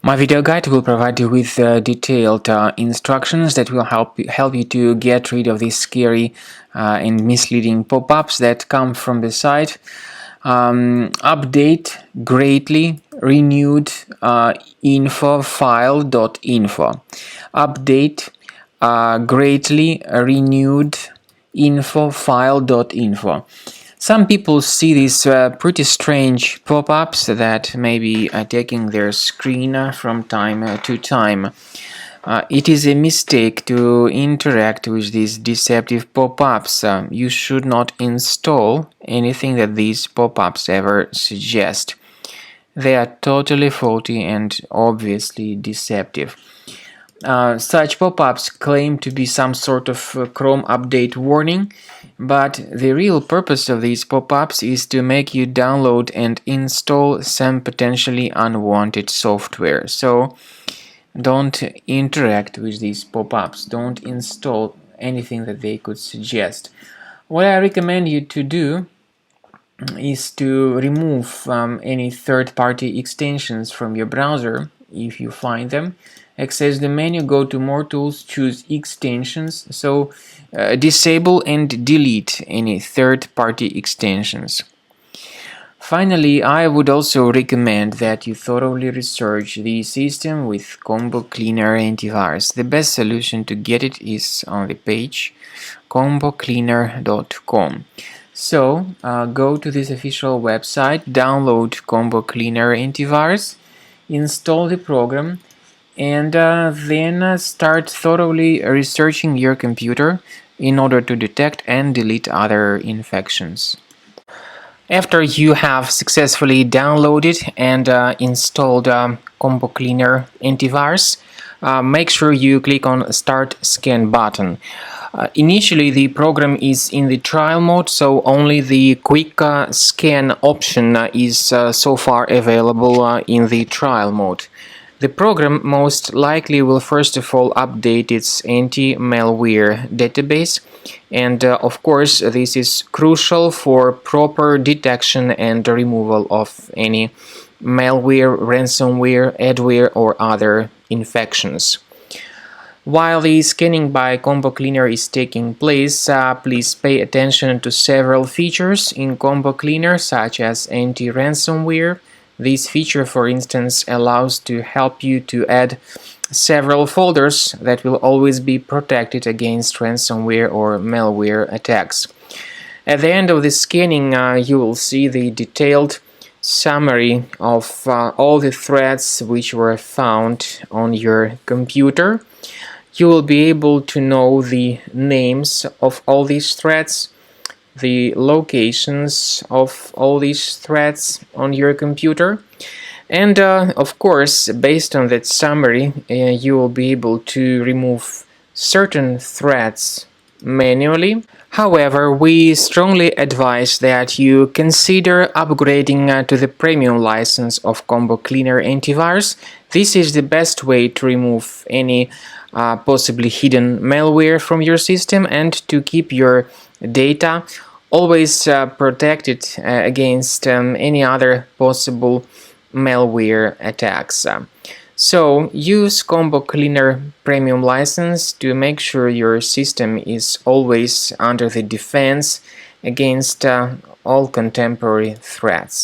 My video guide will provide you with detailed instructions that will help you to get rid of these scary and misleading pop-ups that come from the site. Update greatly renewed info-file.info. Update greatly renewed info-file.info. Some people see these pretty strange pop-ups that may be taking their screen from time to time. It is a mistake to interact with these deceptive pop-ups. You should not install anything that these pop-ups ever suggest. They are totally faulty and obviously deceptive. Such pop-ups claim to be some sort of Chrome update warning, but the real purpose of these pop-ups is to make you download and install some potentially unwanted software. So don't interact with these pop-ups. Don't install anything that they could suggest. What I recommend you to do is to remove any third-party extensions from your browser if you find them. Access the menu, go to More Tools, choose Extensions. So disable and delete any third-party extensions. Finally, I would also recommend that you thoroughly research the system with Combo Cleaner Antivirus. The best solution to get it is on the page combocleaner.com. So go to this official website, download Combo Cleaner Antivirus, install the program, and then start thoroughly researching your computer in order to detect and delete other infections. After you have successfully downloaded and installed Combo Cleaner Antivirus, make sure you click on Start Scan button. Initially, the program is in the trial mode, so only the quick scan option is so far available in the trial mode. The program most likely will first of all update its anti-malware database, and of course this is crucial for proper detection and removal of any malware, ransomware, adware or other infections. While the scanning by Combo Cleaner is taking place, please pay attention to several features in Combo Cleaner, such as anti-ransomware. This feature, for instance, allows to help you to add several folders that will always be protected against ransomware or malware attacks. At the end of the scanning, you will see the detailed summary of all the threads which were found on your computer. You will be able to know the names of all these threads, the locations of all these threads on your computer, and of course, based on that summary, you will be able to remove certain threads manually. However, we strongly advise that you consider upgrading to the premium license of Combo Cleaner Antivirus. This is the best way to remove any possibly hidden malware from your system and to keep your data always protected against any other possible malware attacks. So use Combo Cleaner Premium license to make sure your system is always under the defense against all contemporary threats.